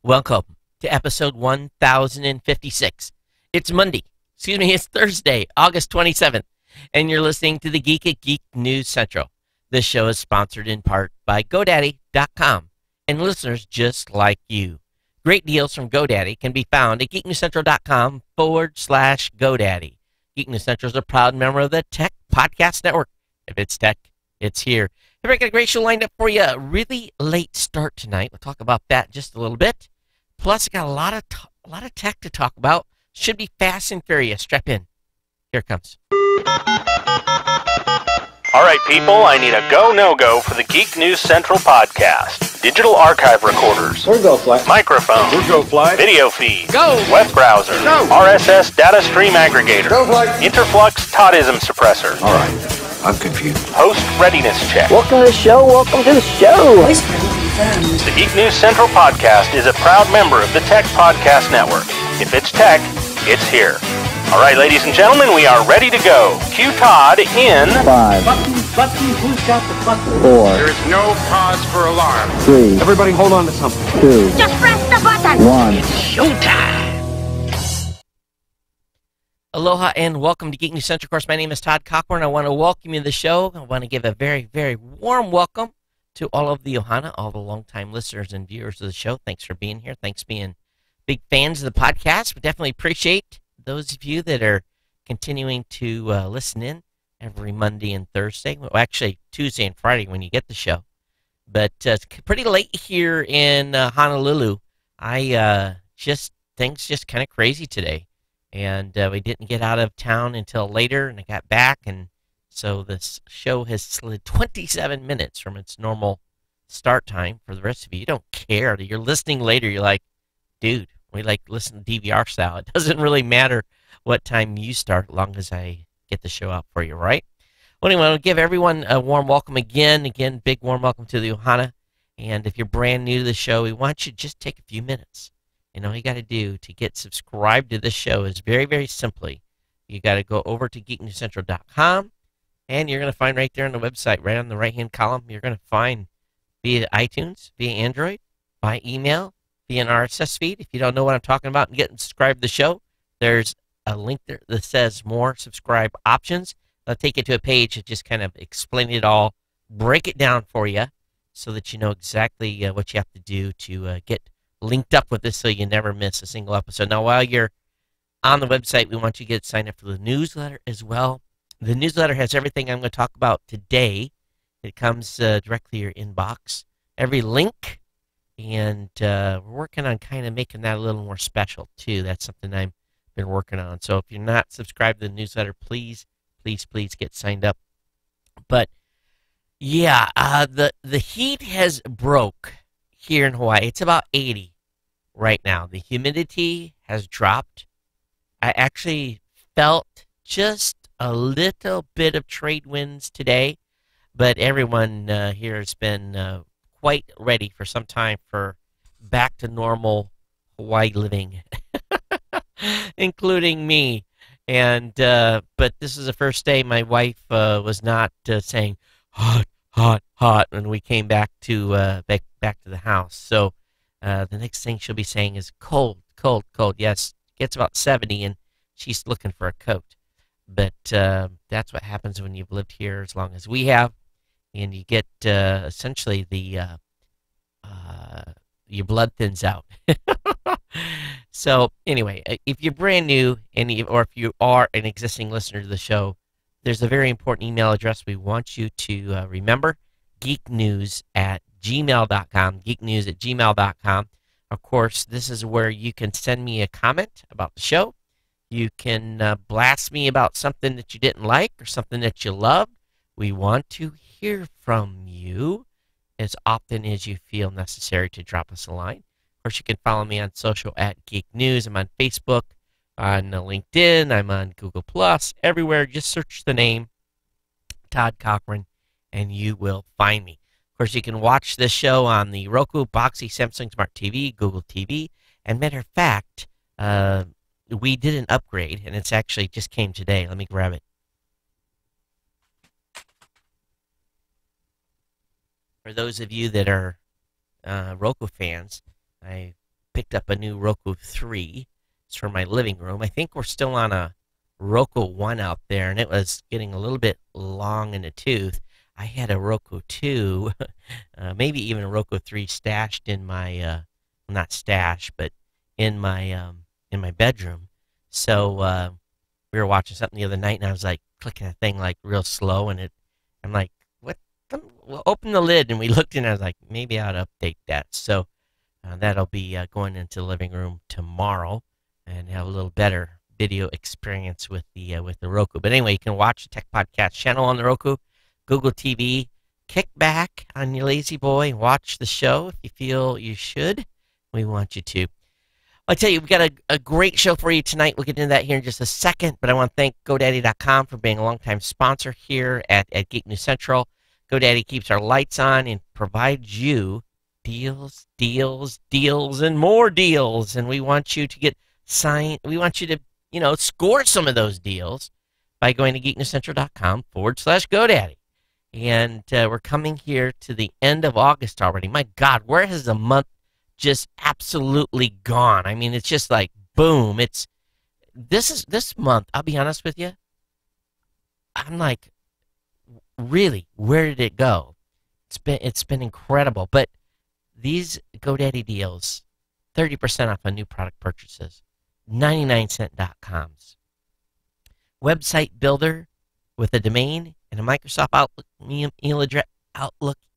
Welcome to episode 1056. It's it's Thursday, August 27th, and you're listening to the Geek at Geek News Central. This show is sponsored in part by GoDaddy.com and listeners just like you. Great deals from GoDaddy can be found at geeknewscentral.com/GoDaddy. Geek News Central is a proud member of the Tech Podcast Network. If it's tech, it's here. Hey, we got a great show lined up for you. A really late start tonight. We'll talk about that just a little bit. Plus, got a lot of tech to talk about. Should be fast and furious. Strap in. Here it comes. All right, people, I need a go, no-go for the Geek News Central podcast. Digital archive recorders. We're go fly. Microphone. We're go fly. Video feed. Go. Web browser. Go. RSS data stream aggregator. Go fly. Interflux Toddism suppressor. All right, I'm confused. Host readiness check. Welcome to the show. Welcome to the show. The Geek News Central podcast is a proud member of the Tech Podcast Network. If it's tech, it's here. All right, ladies and gentlemen, we are ready to go. Cue Todd in 5, Button, who's got the button? 4, There is no cause for alarm. 3, Everybody hold on to something. 2, Just press the button. 1. Showtime. Aloha and welcome to Geek News Central. Of course, my name is Todd Cochran. I want to welcome you to the show. I want to give a very, very warm welcome to all of the Ohana, all the longtime listeners and viewers of the show. Thanks for being here. Thanks for being big fans of the podcast. We definitely appreciate those of you that are continuing to listen in every Monday and Thursday. Well, actually, Tuesday and Friday when you get the show. But it's pretty late here in Honolulu. Things just kind of crazy today. And we didn't get out of town until later, and I got back, and so this show has slid 27 minutes from its normal start time. For the rest of you, you don't care. You're listening later. You're like, dude, we like listen to DVR style. It doesn't really matter what time you start, as long as I get the show out for you, right? Well, anyway, I'll give everyone a warm welcome again. Again, big warm welcome to the Ohana. And if you're brand new to the show, we want you to just take a few minutes. And all you got to do to get subscribed to this show is very, very simply, you got to go over to geeknewscentral.com, and you're going to find right there on the website, right on the right-hand column, you're going to find via iTunes, via Android, by email, via an RSS feed. If you don't know what I'm talking about and get subscribed to the show, there's a link there that says more subscribe options. I'll take you to a page that just kind of explain it all, break it down for you so that you know exactly what you have to do to get linked up with this so you never miss a single episode. Now, while you're on the website, we want you to get signed up for the newsletter as well. The newsletter has everything I'm going to talk about today. It comes directly to your inbox. Every link, and we're working on kind of making that a little more special, too. That's something I've been working on. So if you're not subscribed to the newsletter, please get signed up. But, yeah, the heat has broke here in Hawaii. It's about 80 right now. The humidity has dropped. I actually felt just a little bit of trade winds today, but everyone here has been quite ready for some time for back to normal Hawaii living, including me. And but this is the first day my wife was not saying hot, hot, hot when we came back to back to the house. So the next thing she'll be saying is cold, cold, cold. Yes, it gets about 70, and she's looking for a coat. But that's what happens when you've lived here as long as we have, and you get essentially your blood thins out. So anyway, if you're brand new, or if you are an existing listener to the show, there's a very important email address we want you to remember: geeknews@gmail.com. Geeknews@gmail.com. Of course, this is where you can send me a comment about the show. You can blast me about something that you didn't like or something that you loved. We want to hear from you as often as you feel necessary to drop us a line. Of course, you can follow me on social at Geek News. I'm on Facebook, on LinkedIn. I'm on Google+, everywhere. Just search the name Todd Cochran, and you will find me. Of course, you can watch this show on the Roku, Boxy, Samsung Smart TV, Google TV. And matter of fact, we did an upgrade, and it's actually just came today. Let me grab it. For those of you that are Roku fans, I picked up a new Roku 3. It's for my living room. I think we're still on a Roku 1 out there, and it was getting a little bit long in the tooth. I had a Roku 2, maybe even a Roku 3 stashed in my, not stashed, but in my bedroom. So we were watching something the other night, and I was like clicking a thing like real slow, and I'm like, what? We'll open the lid, and we looked in, and I was like, maybe I ought to update that. So that'll be going into the living room tomorrow, and have a little better video experience with the Roku. But anyway, you can watch the Tech Podcast channel on the Roku, Google TV. Kick back on your lazy boy and watch the show if you feel you should. We want you to. I tell you, we've got a great show for you tonight. We'll get into that here in just a second, but I want to thank GoDaddy.com for being a longtime sponsor here at Geek News Central. GoDaddy keeps our lights on and provides you deals, deals, deals, and more deals. And we want you to we want you to, score some of those deals by going to geeknewscentral.com/GoDaddy. And we're coming here to the end of August already. My God, where has the month just absolutely gone? I mean, it's just like boom. This month, I'll be honest with you, I'm like, really, where did it go? It's been incredible. But these GoDaddy deals, 30% off on new product purchases, 99cent.coms. Website builder with a domain and a Microsoft Outlook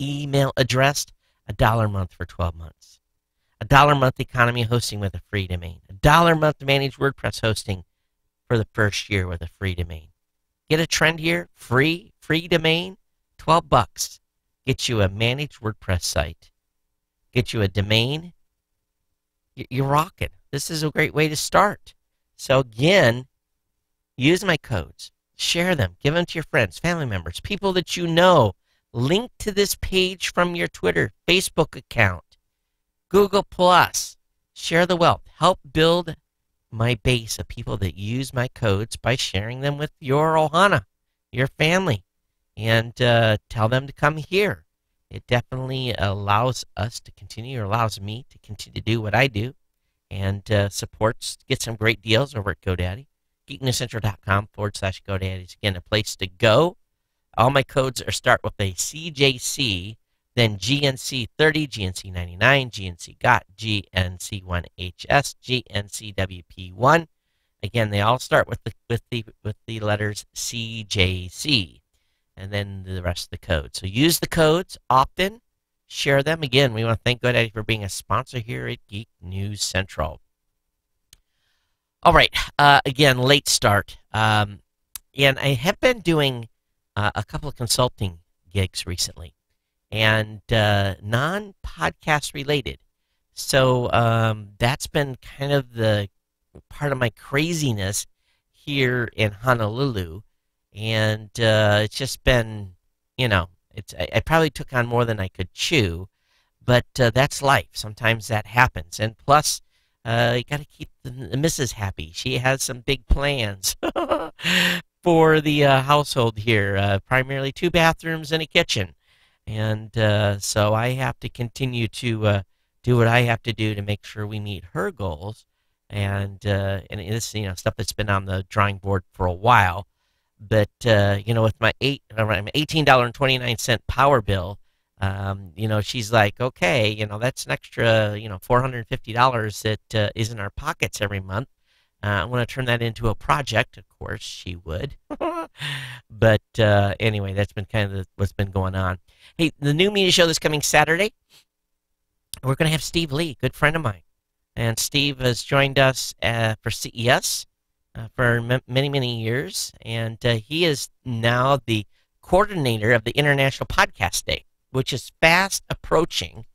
email address, $1 a month for 12 months. $1 a month economy hosting with a free domain. $1 a month to manage WordPress hosting for the first year with a free domain. Get a trend here, free domain, $12. Get you a managed WordPress site. Get you a domain. You're rocking. This is a great way to start. So again, use my codes. Share them. Give them to your friends, family members, people that you know. Link to this page from your Twitter, Facebook account, Google+. Share the wealth. Help build my base of people that use my codes by sharing them with your Ohana, your family, and tell them to come here. It definitely allows us to continue, or allows me to continue to do what I do, and supports, get some great deals over at GoDaddy. geeknewscentral.com/GoDaddy is, again, a place to go. All my codes start with a CJC, then GNC 30, GNC 99, GNC GOT, GNC 1HS, GNC WP1. Again, they all start with the letters CJC, and then the rest of the code. So use the codes often, share them. Again, we want to thank GoDaddy for being a sponsor here at Geek News Central. All right, again, late start. And I have been doing a couple of consulting gigs recently, and non-podcast related. So that's been kind of the part of my craziness here in Honolulu. And it's just been, I probably took on more than I could chew, but that's life. Sometimes that happens. And plus, you got to keep the missus happy. She has some big plans for the household here, primarily 2 bathrooms and a kitchen. And so I have to continue to do what I have to do to make sure we meet her goals. And this, stuff that's been on the drawing board for a while. But, with my $18.29 power bill, she's like, okay, that's an extra, $450 that is in our pockets every month. I want to turn that into a project. Of course, she would. But anyway, that's been kind of what's been going on. Hey, the new media show this coming Saturday, we're going to have Steve Lee, good friend of mine. And Steve has joined us for CES for many, many years. And he is now the coordinator of the International Podcast Day, which is fast approaching.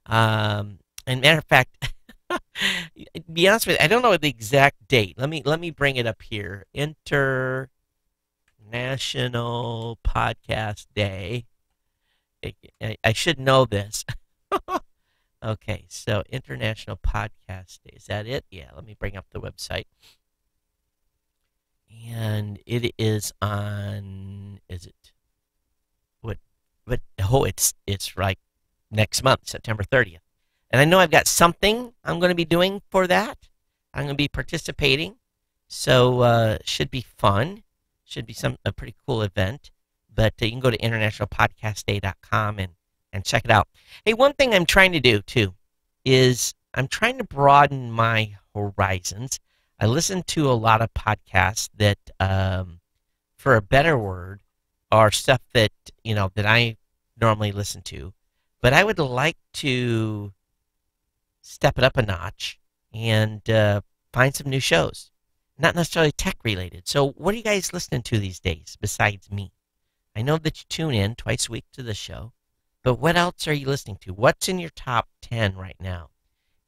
And matter of fact, to be honest with you, I don't know the exact date. Let me bring it up here. International Podcast Day. I should know this. Okay, so International Podcast Day. Is that it? Yeah, let me bring up the website. And it is on, is it, it's like next month, September 30th. And I know I've got something I'm going to be doing for that. I'm going to be participating. So should be fun. Should be a pretty cool event. But you can go to internationalpodcastday.com and check it out. Hey, one thing I'm trying to do, too, is I'm trying to broaden my horizons. I listen to a lot of podcasts that, for a better word, are stuff that, that I normally listen to. But I would like to step it up a notch and find some new shows. Not necessarily tech related. So what are you guys listening to these days besides me? I know that you tune in twice a week to the show, but what else are you listening to? What's in your top 10 right now?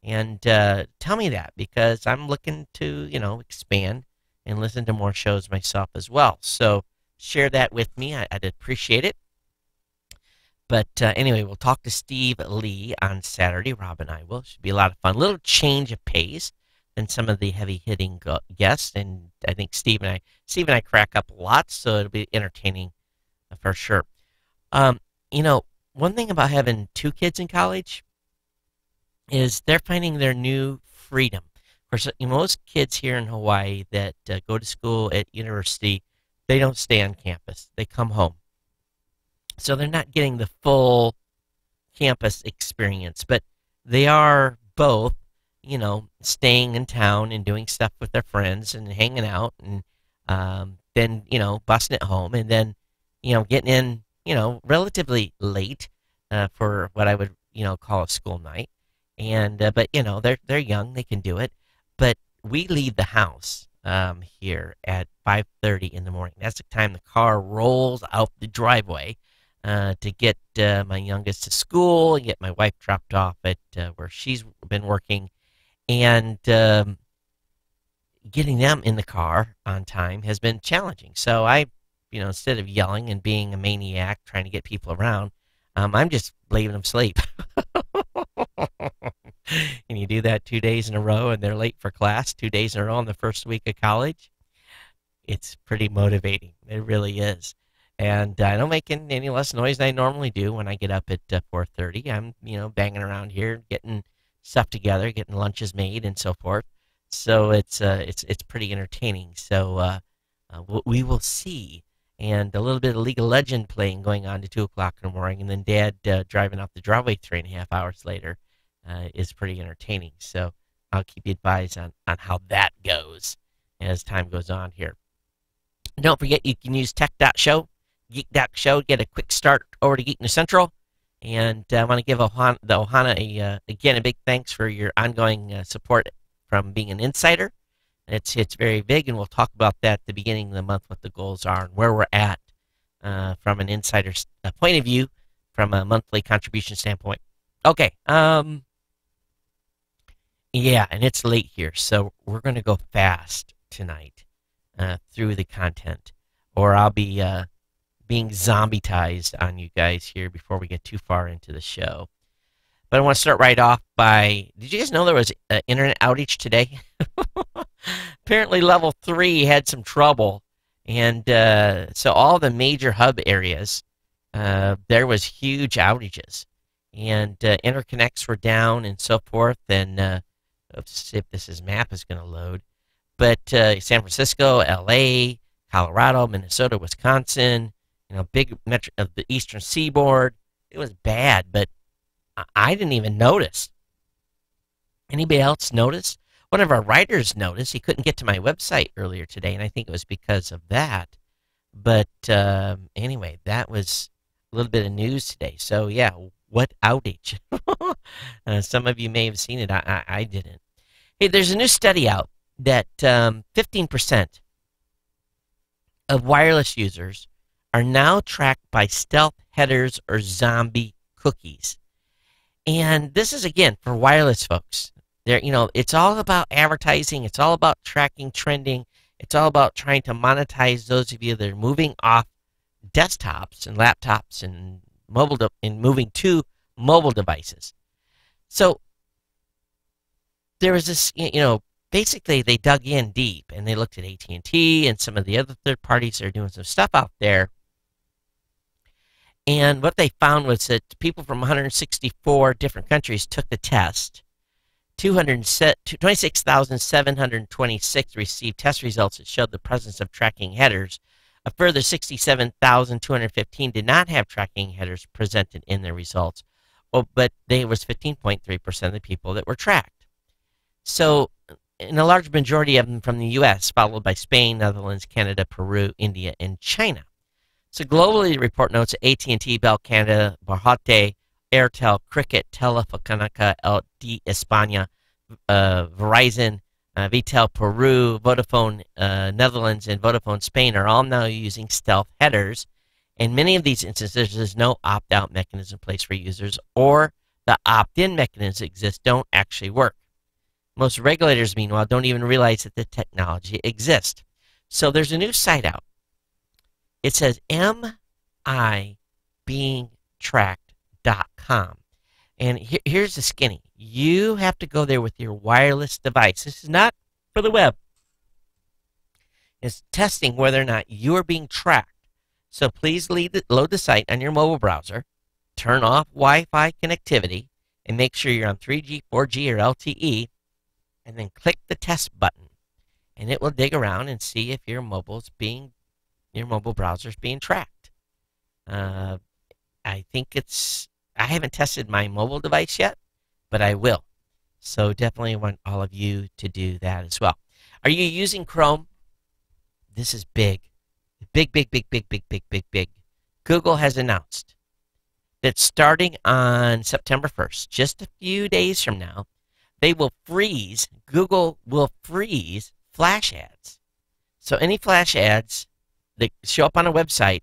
And tell me that, because I'm looking to, expand and listen to more shows myself as well. So share that with me. I'd appreciate it. But anyway, we'll talk to Steve Lee on Saturday. Rob and I will. Should be a lot of fun. A little change of pace than some of the heavy-hitting guests. And I think Steve and I crack up a lot, so it'll be entertaining for sure. One thing about having two kids in college is they're finding their new freedom. Of course, most kids here in Hawaii that go to school at university, they don't stay on campus. They come home. So they're not getting the full campus experience, but they are both, staying in town and doing stuff with their friends and hanging out, and then, busting it home, and then, getting in, relatively late for what I would, call a school night. And but they're young, they can do it. But we leave the house here at 5:30 in the morning. That's the time the car rolls out the driveway to get my youngest to school and get my wife dropped off at where she's been working. And getting them in the car on time has been challenging. So I, instead of yelling and being a maniac trying to get people around, I'm just leaving them sleep. And you do that 2 days in a row, and they're late for class 2 days in a row in the first week of college. It's pretty motivating. It really is. And I don't make any less noise than I normally do when I get up at 4:30. I'm, banging around here, getting stuff together, getting lunches made, and so forth. So it's pretty entertaining. So we will see. And a little bit of League of Legends playing going on to 2 o'clock in the morning, and then Dad driving up the driveway 3.5 hours later is pretty entertaining. So I'll keep you advised on how that goes as time goes on here. Don't forget, you can use tech.show, geek.show, get a quick start over to Geek News Central. And I want to give the Ohana again a big thanks for your ongoing support from being an insider. It's very big, and we'll talk about that at the beginning of the month, what the goals are and where we're at from an insider's point of view, from a monthly contribution standpoint. Okay, yeah, and it's late here, so we're going to go fast tonight through the content, or I'll be being zombie-tized on you guys here before we get too far into the show. But I want to start right off by, did you guys know there was an internet outage today? Apparently level 3 had some trouble, and so all the major hub areas, there was huge outages, and interconnects were down and so forth. And let's see if this map is going to load. But San Francisco, L.A., Colorado, Minnesota, Wisconsin, big metro of the Eastern Seaboard, it was bad, but I didn't even notice. Anybody else notice? One of our writers noticed. He couldn't get to my website earlier today, and I think it was because of that. But anyway, that was a little bit of news today. So, yeah, what outage? Some of you may have seen it. I didn't. Hey, there's a new study out that 15% of wireless users are now tracked by stealth headers or zombie cookies. And this is, again, for wireless folks. It's all about advertising. It's all about tracking, trending. It's all about trying to monetize those of you that are moving off desktops and laptops and moving to mobile devices. So there was this, basically they dug in deep and they looked at AT&T and some of the other third parties that are doing some stuff out there. And what they found was that people from 164 different countries took the test. 26,726 received test results that showed the presence of tracking headers. A further 67,215 did not have tracking headers presented in their results, but there was 15.3% of the people that were tracked. So, in a large majority of them from the U.S., followed by Spain, Netherlands, Canada, Peru, India, and China. So globally, the report notes that AT&T, Bell Canada, Bharti, Airtel, Cricket, Telefonica de España, Verizon, Vitel Peru, Vodafone Netherlands, and Vodafone Spain are all now using stealth headers. In many of these instances, there's no opt-out mechanism in place for users, or the opt-in mechanisms that exist don't actually work. Most regulators, meanwhile, don't even realize that the technology exists. So there's a new site out. It says mibeingtracked.com. And here's the skinny. You have to go there with your wireless device. This is not for the web. It's testing whether or not you're being tracked. So please load the site on your mobile browser, turn off Wi-Fi connectivity, and make sure you're on 3G, 4G, or LTE, and then click the test button. And it will dig around and see if your mobile browser is being tracked. I haven't tested my mobile device yet, but I will. So definitely want all of you to do that as well. Are you using Chrome? This is big. Big, big, big, big, big, big, big, big. Google has announced that starting on September 1st, just a few days from now, Google will freeze flash ads. So any flash ads that show up on a website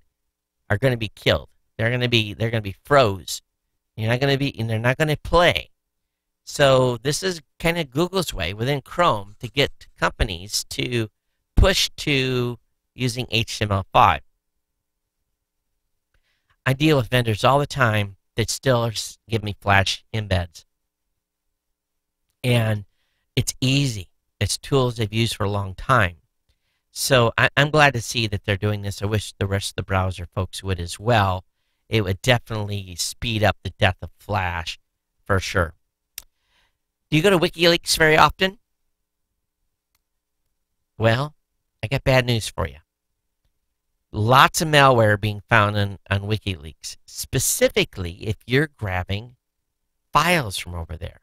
are going to be killed. They're going to be froze. They're not going to play. So this is kind of Google's way within Chrome to get companies to push to using HTML5. I deal with vendors all the time that still give me Flash embeds. And it's easy. It's tools they've used for a long time. So I'm glad to see that they're doing this. I wish the rest of the browser folks would as well. It would definitely speed up the death of Flash for sure. Do you go to WikiLeaks very often? Well, I got bad news for you. Lots of malware being found on WikiLeaks, specifically if you're grabbing files from over there.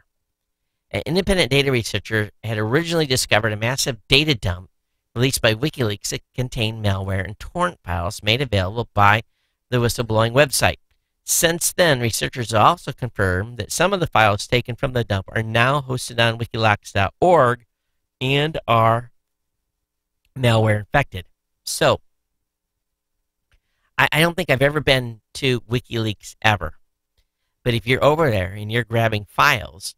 An independent data researcher had originally discovered a massive data dump released by WikiLeaks that contained malware and torrent files made available by the whistleblowing website. Since then, researchers also confirmed that some of the files taken from the dump are now hosted on wikileaks.org and are malware infected. So, I don't think I've ever been to WikiLeaks ever. But if you're over there and you're grabbing files,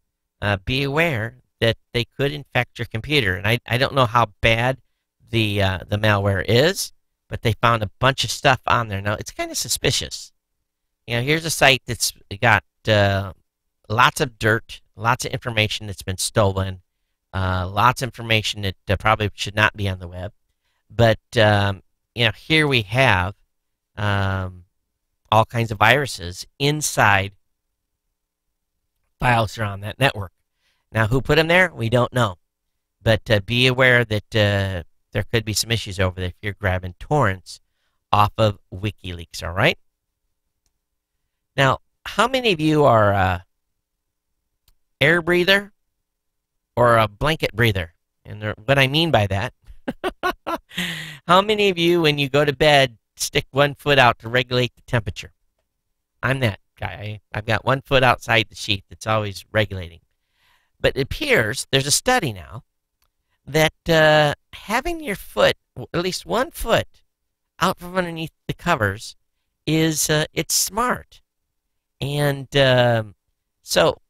be aware that they could infect your computer. And I don't know how bad the malware is, but they found a bunch of stuff on there. Now, it's kind of suspicious. You know, here's a site that's got lots of dirt, lots of information that's been stolen, lots of information that probably should not be on the web. But, here we have all kinds of viruses inside files that are on that network. Now, who put them there? We don't know. But be aware that there could be some issues over there if you're grabbing torrents off of WikiLeaks, all right? Now, how many of you are a air breather or a blanket breather? And what I mean by that, how many of you, when you go to bed, stick one foot out to regulate the temperature? I'm that guy. I've got one foot outside the sheath that's always regulating. But it appears, there's a study now, that having your foot, at least one foot, out from underneath the covers is, it's smart. And so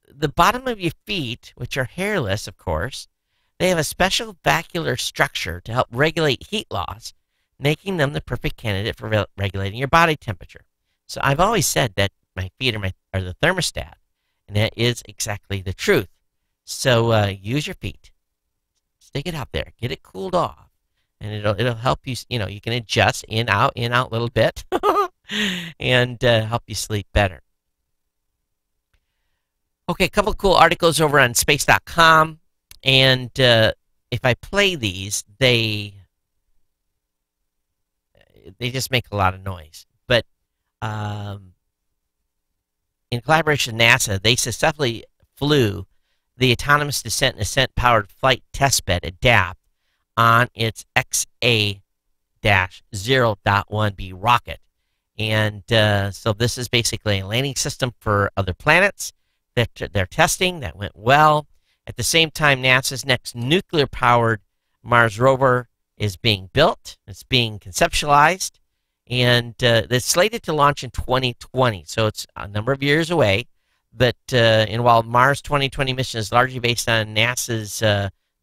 the bottom of your feet, which are hairless, of course, they have a special vascular structure to help regulate heat loss, making them the perfect candidate for regulating your body temperature. So I've always said that my feet are the thermostat, and that is exactly the truth. So use your feet. Stick it out there. Get it cooled off. And it'll help you, you can adjust in, out, a little bit. and help you sleep better. Okay, a couple of cool articles over on space.com, and if I play these, they just make a lot of noise. But um, in collaboration with NASA, they successfully flew the Autonomous Descent and Ascent Powered Flight Testbed ADAPT on its XA-0.1B rocket. And so this is basically a landing system for other planets that they're testing. That went well. At the same time, NASA's next nuclear-powered Mars rover is being built. It's being conceptualized. And it's slated to launch in 2020. So it's a number of years away. But and while Mars 2020 mission is largely based on NASA's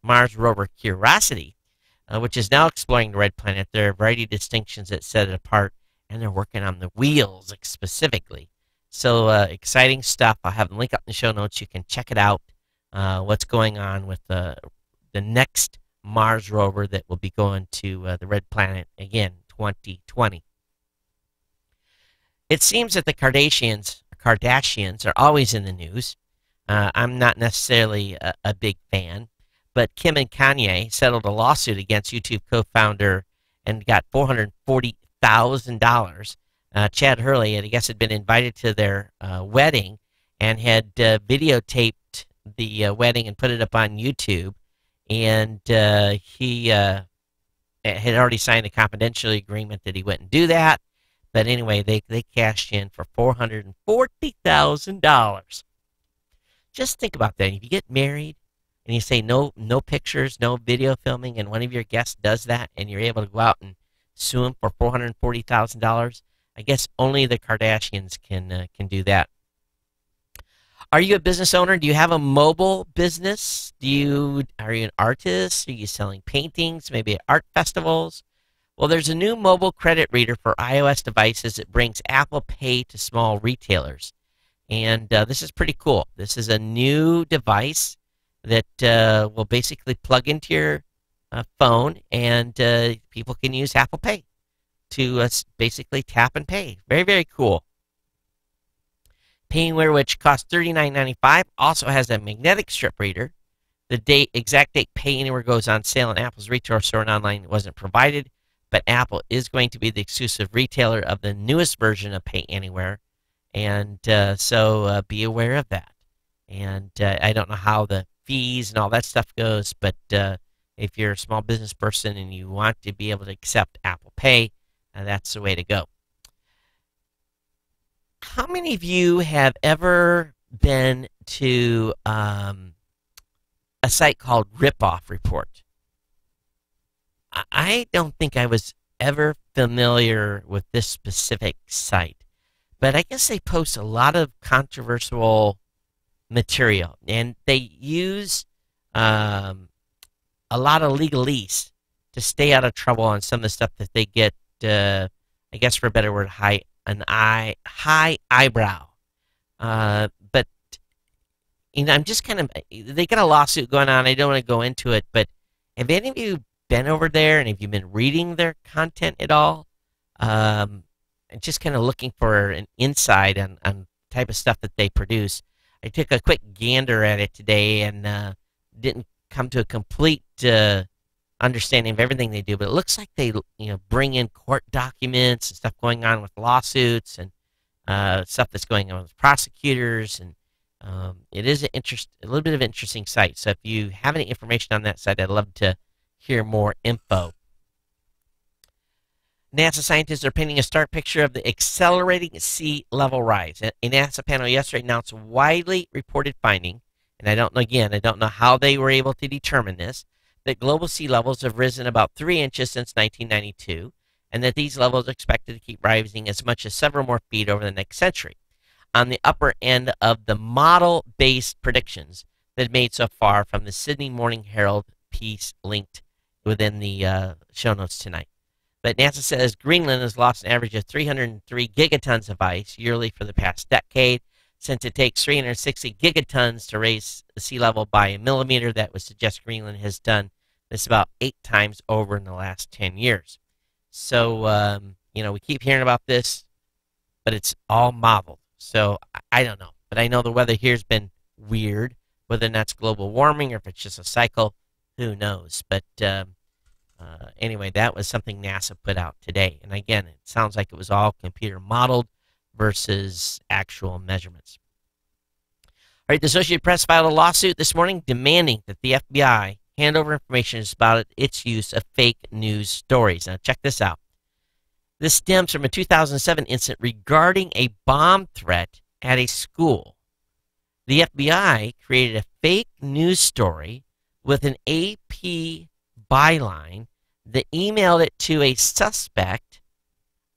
Mars rover Curiosity, which is now exploring the red planet, there are a variety of distinctions that set it apart, and they're working on the wheels specifically. So exciting stuff. I'll have a link up in the show notes. You can check it out, what's going on with the next Mars rover that will be going to the red planet, again, 2020. It seems that the Kardashians are always in the news. I'm not necessarily a big fan, but Kim and Kanye settled a lawsuit against YouTube co-founder and got $440,000. Chad Hurley, I guess, had been invited to their wedding and had videotaped the wedding and put it up on YouTube. And he had already signed a confidential agreement that he wouldn't do that. But anyway, they cashed in for $440,000. Just think about that. If you get married and you say no pictures, no video filming, and one of your guests does that, and you're able to go out and sue him for $440,000, I guess only the Kardashians can do that. Are you a business owner? Do you have a mobile business? Are you an artist? Are you selling paintings, maybe at art festivals? Well, there's a new mobile credit reader for iOS devices that brings Apple Pay to small retailers. And this is pretty cool. This is a new device that will basically plug into your phone, and people can use Apple Pay to basically tap and pay. Very, very cool. Payware, which costs $39.95, also has a magnetic strip reader. The exact date Pay Anywhere goes on sale in Apple's retail store and online wasn't provided, but Apple is going to be the exclusive retailer of the newest version of Pay Anywhere, and so be aware of that. And I don't know how the fees and all that stuff goes, but if you're a small business person and you want to be able to accept Apple Pay, that's the way to go. How many of you have ever been to a site called Ripoff Report? I don't think I was ever familiar with this specific site, but I guess they post a lot of controversial material, and they use a lot of legalese to stay out of trouble on some of the stuff that they get, I guess for a better word, high eyebrow. But I'm just kind of, they got a lawsuit going on. I don't want to go into it, but have any of you been over there, and have you been reading their content at all? Just kind of looking for an insight on the type of stuff that they produce. I took a quick gander at it today and didn't come to a complete understanding of everything they do, but it looks like they bring in court documents and stuff going on with lawsuits and stuff that's going on with prosecutors, and it is a little bit of an interesting site. So if you have any information on that site, I'd love to hear more info. NASA scientists are painting a stark picture of the accelerating sea level rise. A NASA panel yesterday announced widely reported finding, and I don't know how they were able to determine this, that global sea levels have risen about 3 inches since 1992, and that these levels are expected to keep rising as much as several more feet over the next century, on the upper end of the model-based predictions that made so far from the Sydney Morning Herald piece linked within the show notes tonight. But NASA says Greenland has lost an average of 303 gigatons of ice yearly for the past decade. Since it takes 360 gigatons to raise the sea level by a millimeter, that would suggest Greenland has done this about 8 times over in the last 10 years. So, we keep hearing about this. but it's all modeled. So I don't know. But I know the weather here's been weird. Whether that's global warming or if it's just a cycle, who knows? But anyway, that was something NASA put out today. And again, it sounds like it was all computer modeled versus actual measurements. All right, the Associated Press filed a lawsuit this morning demanding that the FBI hand over information about its use of fake news stories. Now, check this out. This stems from a 2007 incident regarding a bomb threat at a school. The FBI created a fake news story with an AP byline that emailed it to a suspect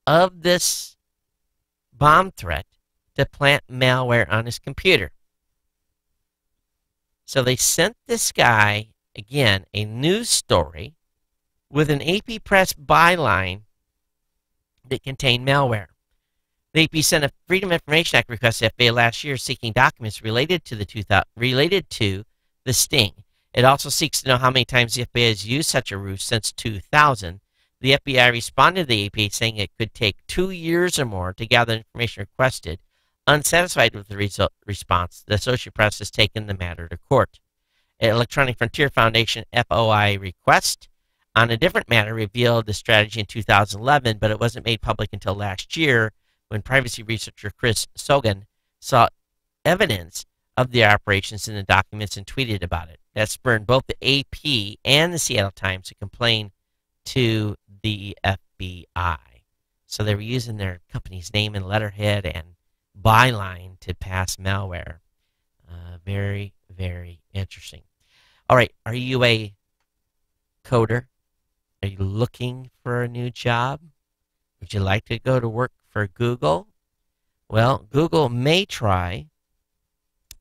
of this bomb threat to plant malware on his computer. So they sent this guy, again, a news story with an AP Press byline that contained malware. The AP sent a Freedom of Information Act request to FBI last year seeking documents related to the sting. It also seeks to know how many times the FBI has used such a ruse since 2000. The FBI responded to the AP saying it could take 2 years or more to gather information requested. Unsatisfied with the response, the Associated Press has taken the matter to court. An Electronic Frontier Foundation FOI request on a different matter revealed the strategy in 2011, but it wasn't made public until last year when privacy researcher Chris Sogan saw evidence of the operations in the documents and tweeted about it. That spurred both the AP and the Seattle Times to complain to the FBI. So they were using their company's name and letterhead and byline to pass malware. Very, very interesting. All right, are you a coder? Are you looking for a new job? Would you like to go to work for Google? Well, Google may try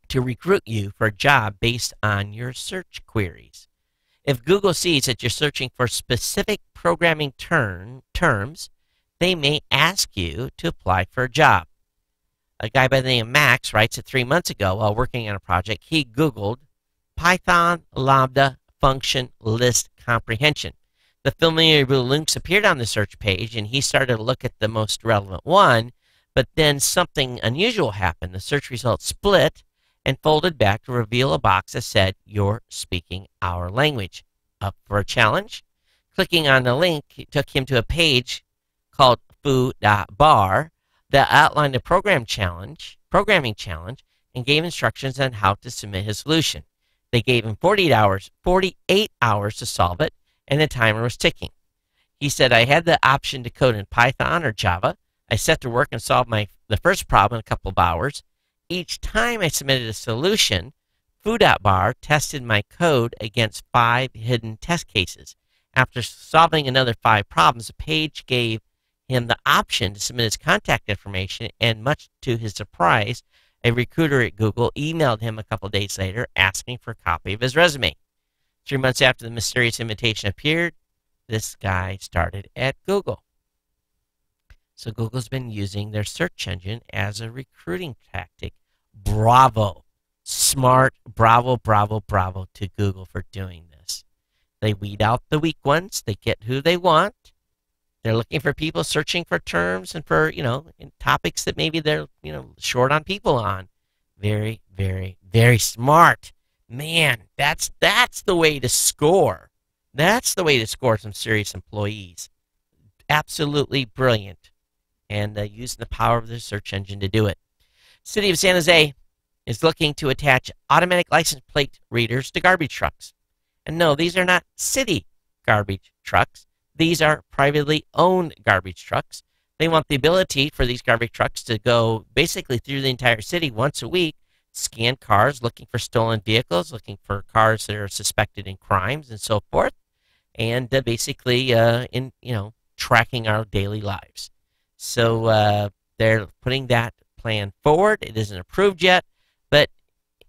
to recruit you for a job based on your search queries. If Google sees that you're searching for specific programming terms, they may ask you to apply for a job. A guy by the name of Max writes that 3 months ago, while working on a project, he Googled Python Lambda function list comprehension. The familiar blue links appeared on the search page, and he started to look at the most relevant one, but then something unusual happened. The search results split and folded back to reveal a box that said, "You're speaking our language." Up for a challenge? Clicking on the link took him to a page called foo.bar that outlined a programming challenge, and gave instructions on how to submit his solution. They gave him 48 hours to solve it, and the timer was ticking. He said, "I had the option to code in Python or Java. I set to work and solved the first problem in a couple of hours. Each time I submitted a solution, foo.bar tested my code against 5 hidden test cases. After solving another 5 problems, the page gave him the option to submit his contact information, and much to his surprise, a recruiter at Google emailed him a couple of days later asking for a copy of his resume. 3 months after the mysterious invitation appeared, this guy started at Google. So Google's been using their search engine as a recruiting tactic. Bravo. Smart. Bravo, bravo, bravo to Google for doing this. They weed out the weak ones. They get who they want. They're looking for people searching for terms and for, in topics that maybe they're, short on people on. Very, very, very smart. Man, that's the way to score. That's the way to score some serious employees. Absolutely brilliant. And using the power of the search engine to do it. City of San Jose is looking to attach automatic license plate readers to garbage trucks. And no, these are not city garbage trucks. These are privately owned garbage trucks. They want the ability for these garbage trucks to go basically through the entire city once a week, scan cars looking for stolen vehicles, looking for cars that are suspected in crimes and so forth, and basically tracking our daily lives. So they're putting that plan forward. It isn't approved yet, but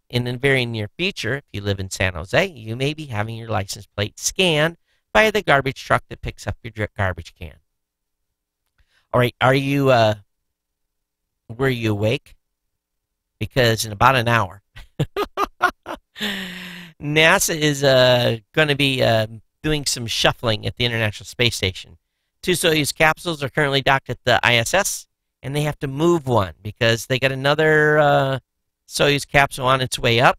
in the very near future, if you live in San Jose, you may be having your license plate scanned by the garbage truck that picks up your garbage can. All right, were you awake? Because in about an hour, NASA is going to be doing some shuffling at the International Space Station. 2 Soyuz capsules are currently docked at the ISS, and they have to move one because they got another Soyuz capsule on its way up,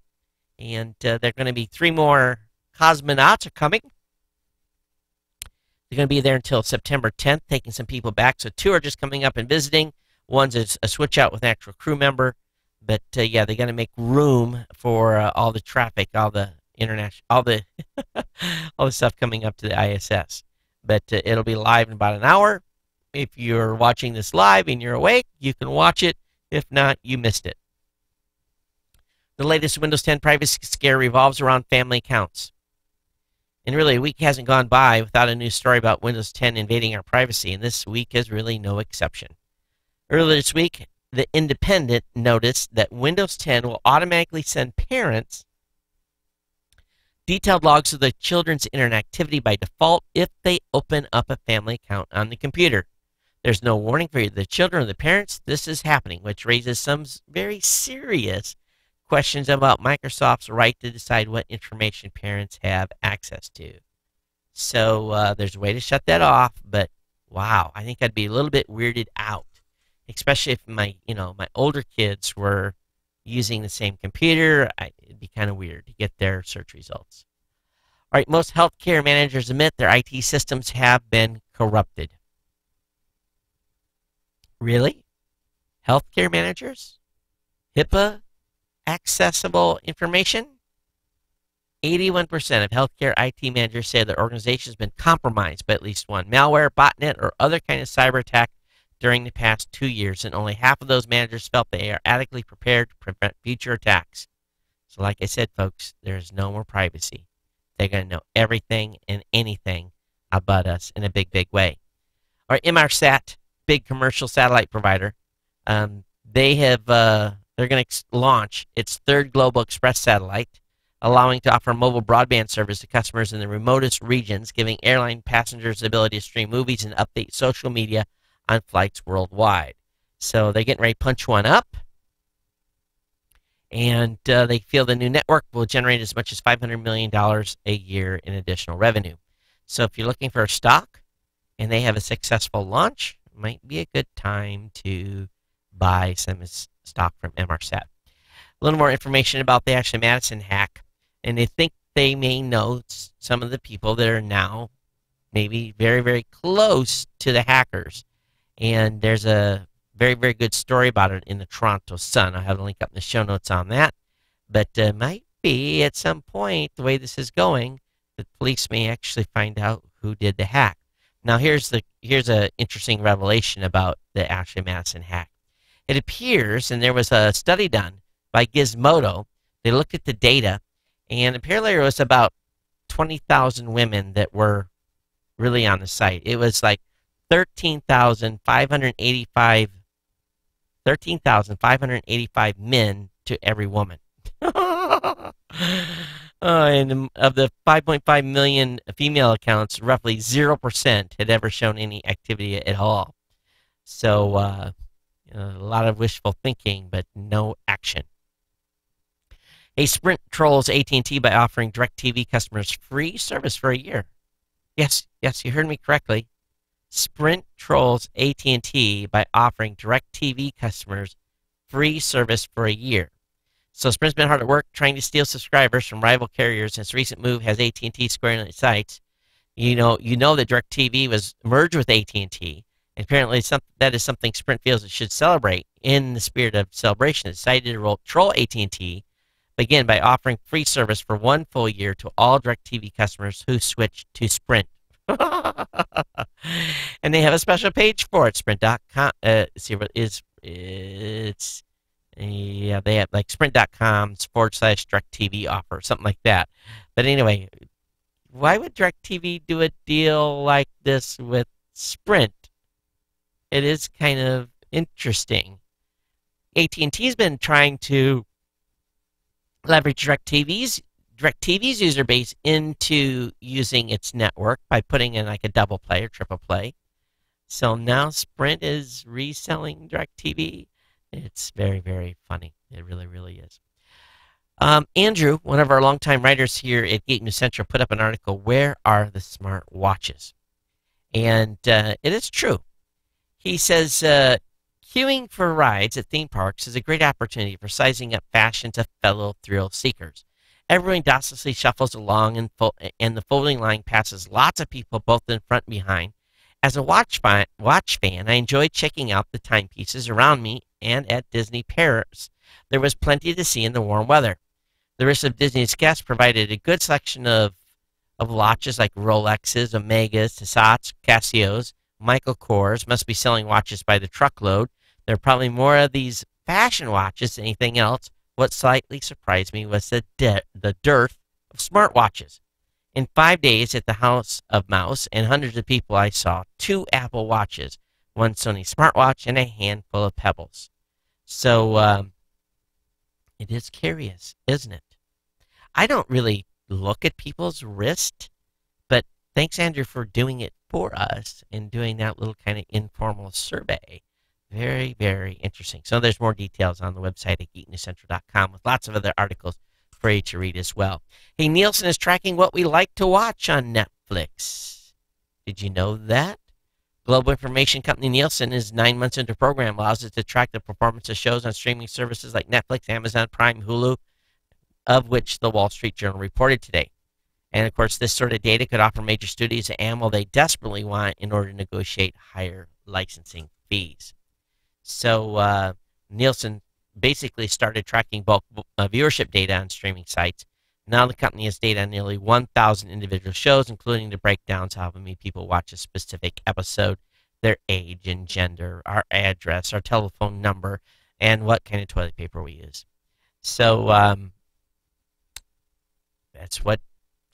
and they're going to be 3 more cosmonauts are coming. They're going to be there until September 10th, taking some people back. So 2 are just coming up and visiting. One's a switch out with an actual crew member. But yeah, they got to make room for all the traffic, all the international, all the all the stuff coming up to the ISS. But it'll be live in about an hour. If you're watching this live and you're awake, you can watch it. If not, you missed it. The latest Windows 10 privacy scare revolves around family accounts. And really, a week hasn't gone by without a new story about Windows 10 invading our privacy, and this week is really no exception. Earlier this week, The Independent noticed that Windows 10 will automatically send parents detailed logs of their children's internet activity by default if they open up a family account on the computer. There's no warning for either the children or the parents. This is happening, which raises some very serious questions about Microsoft's right to decide what information parents have access to. So there's a way to shut that off, but wow, I think I'd be a little bit weirded out, especially if my older kids were using the same computer. It'd be kind of weird to get their search results. All right, most healthcare managers admit their IT systems have been corrupted. Really? Healthcare managers? HIPAA accessible information? 81% of healthcare IT managers say their organization has been compromised by at least one malware, botnet, or other kind of cyber attack during the past 2 years, and only half of those managers felt they are adequately prepared to prevent future attacks. So like I said, folks, there's no more privacy. They're going to know everything and anything about us in a big, big way. All right, Inmarsat, big commercial satellite provider, they're going to launch its 3rd Global Express satellite, allowing to offer mobile broadband service to customers in the remotest regions, giving airline passengers the ability to stream movies and update social media on flights worldwide. So they're getting ready to punch one up, and they feel the new network will generate as much as $500 million a year in additional revenue. So if you're looking for a stock and they have a successful launch, it might be a good time to buy some stock from Inmarsat. A little more information about the Ashley Madison hack, and they think they may know some of the people that are now maybe very, very close to the hackers. And there's a very, very good story about it in the Toronto Sun. I'll have a link up in the show notes on that. But it might be at some point, the way this is going, the police may actually find out who did the hack. Now, here's an interesting revelation about the Ashley Madison hack. It appears, and there was a study done by Gizmodo, they looked at the data, and apparently there was about 20,000 women that were really on the site. It was like 13,585 men to every woman. And of the 5.5 million female accounts, roughly 0% had ever shown any activity at all. So a lot of wishful thinking, but no action. A Sprint trolls AT&T by offering DirecTV customers free service for a year. Yes, you heard me correctly. Sprint trolls AT&T by offering DirecTV customers free service for a year. So Sprint's been hard at work trying to steal subscribers from rival carriers, and its recent move has AT&T squaring its sights. You know that DirecTV was merged with AT&T, and apparently that is something Sprint feels it should celebrate. In the spirit of celebration, it decided to troll AT&T, again, by offering free service for 1 full year to all DirecTV customers who switch to Sprint. And they have a special page for it, Sprint.com. See what is it's. Yeah, they have like sprint.com/DirecTV offer, something like that. But anyway, why would DirecTV do a deal like this with Sprint? It is kind of interesting. AT&T's been trying to leverage DirecTV's user base into using its network by putting in like a double play or triple play. So now Sprint is reselling DirecTV. It's very, very funny. It really, really is. Andrew, one of our longtime writers here at Geek News Central, put up an article, Where Are the Smart Watches? And it is true. He says Queuing for rides at theme parks is a great opportunity for sizing up fashion to fellow thrill seekers. Everyone docilely shuffles along, and the folding line passes lots of people both in front and behind. As a watch fan, I enjoy checking out the timepieces around me and at Disney Paris. There was plenty to see in the warm weather. The rest of Disney's guests provided a good selection of watches like Rolexes, Omegas, Tissot's, Casios. Michael Kors must be selling watches by the truckload. There are probably more of these fashion watches than anything else. What slightly surprised me was the dearth of smartwatches. In 5 days at the House of Mouse and hundreds of people, I saw 2 Apple Watches, one Sony smartwatch, and a handful of Pebbles. So it is curious, isn't it? I don't really look at people's wrist, but thanks, Andrew, for doing it for us and doing that little kind of informal survey. Very, very interesting. So there's more details on the website at geeknewscentral.com with lots of other articles for you to read as well. Hey, Nielsen is tracking what we like to watch on Netflix. Did you know that? Global information company Nielsen is 9 months into the program, allows it to track the performance of shows on streaming services like Netflix, Amazon Prime, Hulu, of which the Wall Street Journal reported today. And, of course, this sort of data could offer major studios the ammo they desperately want in order to negotiate higher licensing fees. So Nielsen basically started tracking bulk viewership data on streaming sites. Now the company has data on nearly 1,000 individual shows, including the breakdowns of how many people watch a specific episode, their age and gender, our address, our telephone number, and what kind of toilet paper we use. So that's what's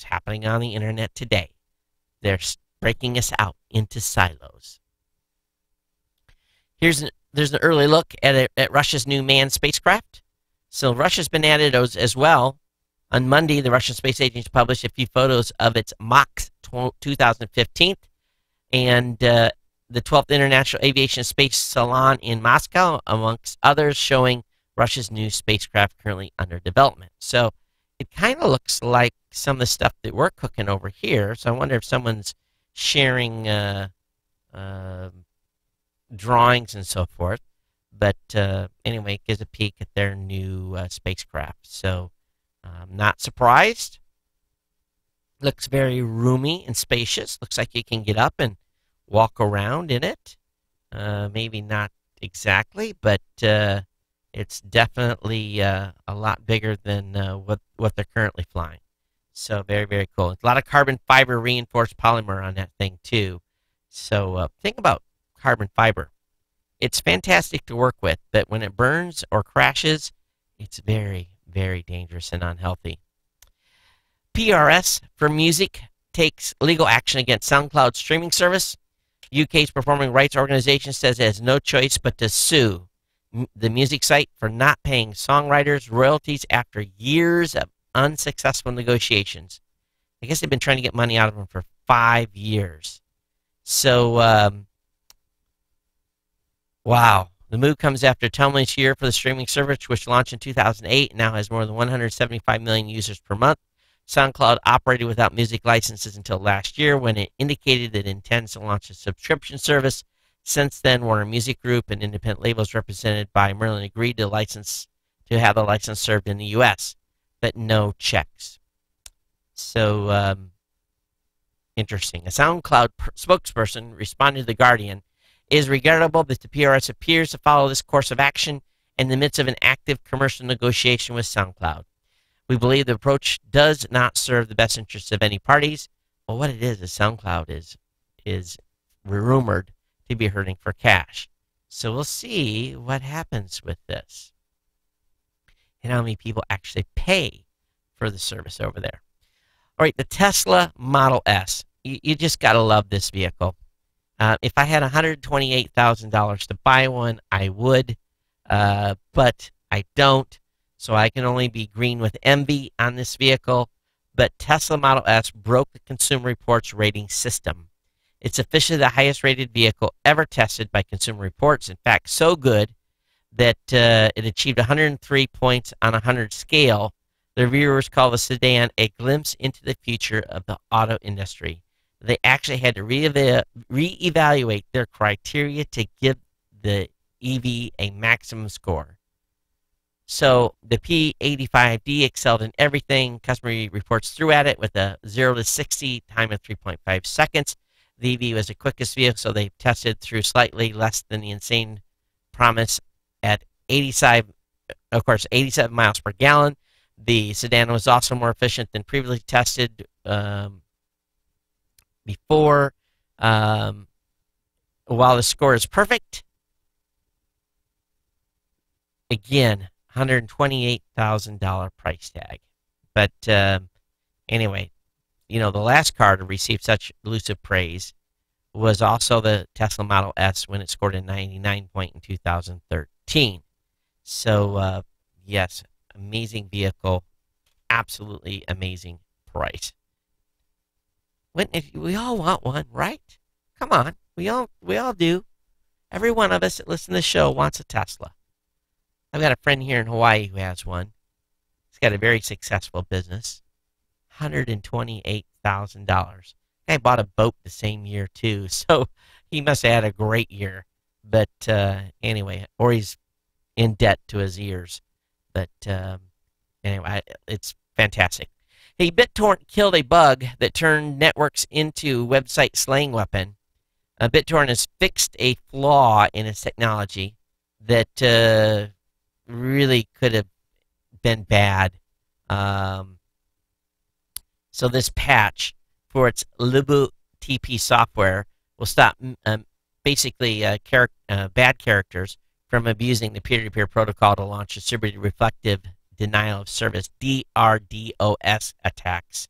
happening on the internet today. They're breaking us out into silos. There's an early look at Russia's new manned spacecraft. So Russia's been added as well. On Monday, the Russian Space Agency published a few photos of its MAX 2015 and the 12th International Aviation Space Salon in Moscow, amongst others, showing Russia's new spacecraft currently under development. So it kind of looks like some of the stuff that we're cooking over here. So I wonder if someone's sharing drawings and so forth. But anyway, it gives a peek at their new spacecraft. So I'm not surprised. Looks very roomy and spacious. Looks like you can get up and walk around in it. Maybe not exactly, but it's definitely a lot bigger than what they're currently flying. So very, very cool. A lot of carbon fiber reinforced polymer on that thing too. So think about carbon fiber. It's fantastic to work with, but when it burns or crashes, it's very, very dangerous and unhealthy. PRS for Music takes legal action against SoundCloud streaming service. UK's performing rights organization says it has no choice but to sue the music site for not paying songwriters royalties after years of unsuccessful negotiations. I guess they've been trying to get money out of them for 5 years. So, wow. The move comes after a tumultuous year for the streaming service, which launched in 2008 and now has more than 175 million users per month. SoundCloud operated without music licenses until last year when it indicated that it intends to launch a subscription service. Since then, Warner Music Group and independent labels represented by Merlin agreed to have the license served in the U.S., but no checks. So, interesting. A SoundCloud spokesperson responded to The Guardian. It is regrettable that the PRS appears to follow this course of action in the midst of an active commercial negotiation with SoundCloud. We believe the approach does not serve the best interests of any parties. Well, what it is SoundCloud is rumored to be hurting for cash. So we'll see what happens with this and how many people actually pay for the service over there. All right, the Tesla Model S. You just got to love this vehicle. If I had $128,000 to buy one, I would, but I don't, so I can only be green with envy on this vehicle. But Tesla Model S broke the Consumer Reports rating system. It's officially the highest-rated vehicle ever tested by Consumer Reports. In fact, so good that it achieved 103 points on a 100 scale. The reviewers call the sedan a glimpse into the future of the auto industry. They actually had to reevaluate their criteria to give the EV a maximum score. So the P85D excelled in everything. Customer reports threw at it with a 0 to 60 time of 3.5 seconds. The EV was the quickest vehicle, so they tested through slightly less than the insane promise at 87 miles per gallon. The sedan was also more efficient than previously tested before. While the score is perfect, again, $128,000 price tag. But anyway, the last car to receive such elusive praise was also the Tesla Model S when it scored a 99 point in 2013. So, yes, amazing vehicle, absolutely amazing price. We all want one, right? Come on, we all do. Every one of us that listens to the show wants a Tesla. I've got a friend here in Hawaii who has one. He's got a very successful business. $128,000. Guy bought a boat the same year too, so he must have had a great year. But anyway, or he's in debt to his ears. But anyway, it's fantastic. Hey, BitTorrent killed a bug that turned networks into website slaying weapon. BitTorrent has fixed a flaw in its technology that really could have been bad. So this patch for its LibTP software will stop basically bad characters from abusing the peer-to-peer protocol to launch distributed reflective denial of service (DRDoS) attacks.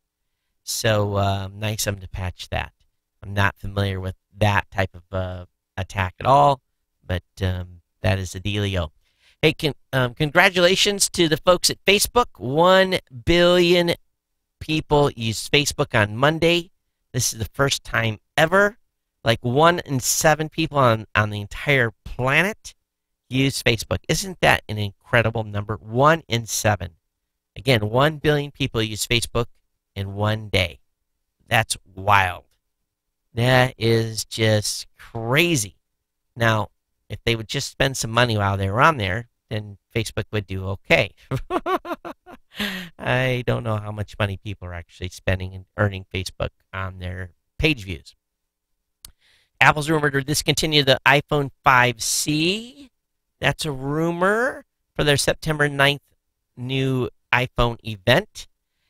So nice of them to patch that. I'm not familiar with that type of attack at all, but that is the dealio. Hey, congratulations to the folks at Facebook. 1 billion people used Facebook on Monday. This is the first time ever. Like 1 in 7 people on the entire planet use Facebook. Isn't that an incredible number? 1 in 7. Again, 1 billion people use Facebook in one day. That's wild. That is just crazy. Now, if they would just spend some money while they were on there, then Facebook would do okay. I don't know how much money people are actually spending and earning Facebook on their page views. Apple's rumored to discontinue the iPhone 5C. That's a rumor for their September 9th new iPhone event.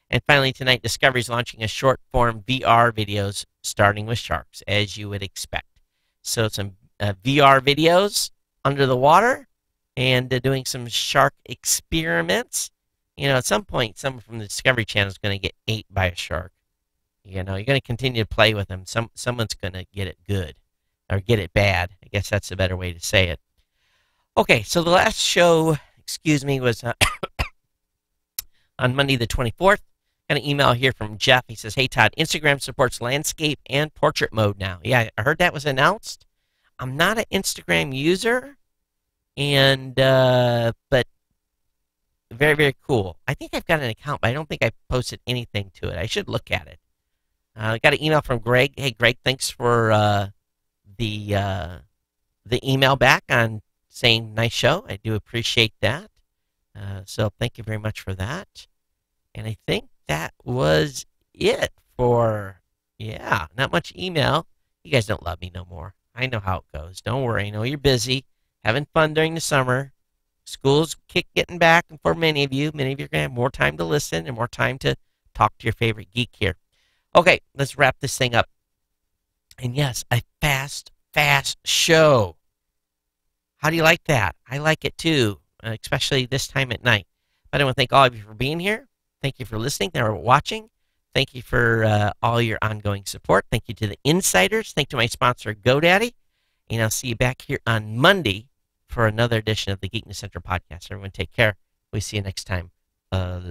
And finally tonight, Discovery is launching a short-form VR videos starting with sharks, as you would expect. So some VR videos under the water and doing some shark experiments. At some point, someone from the Discovery Channel is going to get ate by a shark. You're going to continue to play with them. Someone's going to get it good or get it bad. I guess that's a better way to say it. Okay, so the last show, was on Monday the 24th. Got an email here from Jeff. He says, "Hey Todd, Instagram supports landscape and portrait mode now." Yeah, I heard that was announced. I'm not an Instagram user, and but very, very cool. I think I've got an account, but I don't think I posted anything to it. I should look at it. I got an email from Greg. Hey, Greg, thanks for the email back on saying nice show. I do appreciate that. So thank you very much for that. And I think that was it for, not much email. You guys don't love me no more. I know how it goes. Don't worry. I know you're busy, having fun during the summer. School's getting back, and for many of you are going to have more time to listen and more time to talk to your favorite geek here. Okay, let's wrap this thing up. And yes, a fast show. How do you like that? I like it too, especially this time at night. But I want to thank all of you for being here. Thank you for listening or watching. Thank you for all your ongoing support. Thank you to the insiders. Thank you to my sponsor, GoDaddy. And I'll see you back here on Monday for another edition of the Geek News Central podcast. Everyone take care. We'll see you next time. Aloha.